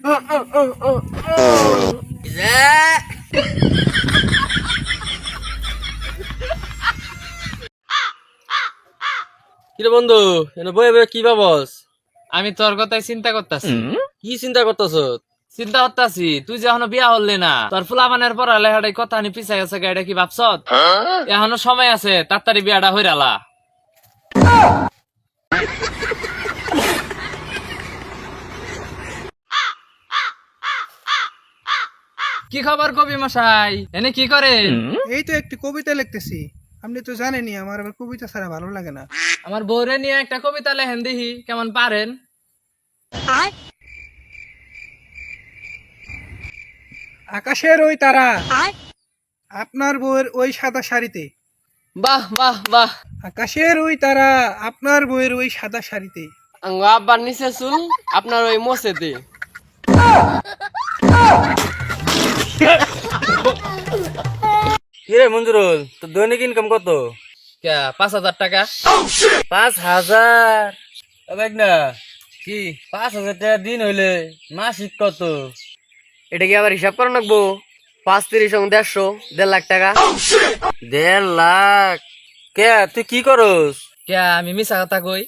কিরে বন্ধু এনে বয়ে বয়ে কি ভাবস? আমি তোর কথাই চিন্তা করতেছি। কি চিন্তা করতেছ? চিন্তা করতেছি তুই যে এখনো বিয়া হলি না, তোর ফুলাবানের পড়ালেখাটাই কথা নি পিছাই গেছে, এটা কি ভাবছ? এখনো সময় আছে, তাড়াতাড়ি বিয়াটা হইরালা। কি খবর কবি মশাই, এনে কি করে? এই তো একটি কবিতা লিখতেছি। আপনি তো জানেনই আমার আবার কবিতা ছাড়া ভালো লাগে না। আমার বউরে নিয়ে একটা কবিতা লেখেন দেখি কেমন পারেন। আকাশের ওই তারা আপনার বউয়ের ওই সাদা শাড়িতে। বাহ বাহ বাহ। আকাশের ওই তারা আপনার বউয়ের ওই সাদা শাড়িতে। আঙ্গ আব্বার নিচে চুল আপনার ওই মোছেতে। কিরে মঞ্জুরুল, তোর দৈনিক ইনকাম কত? 5,000 টাকা। 5,000? দেখ না কি 5,000 টাকা দিন হইলে মাসিক কত? এটা কি আবার হিসাব করা লাগবো? 5 30 150 1.5 লাখ টাকা। 1.5 লাখ? কে তুই কি করস? আমি মিছা কথা কই?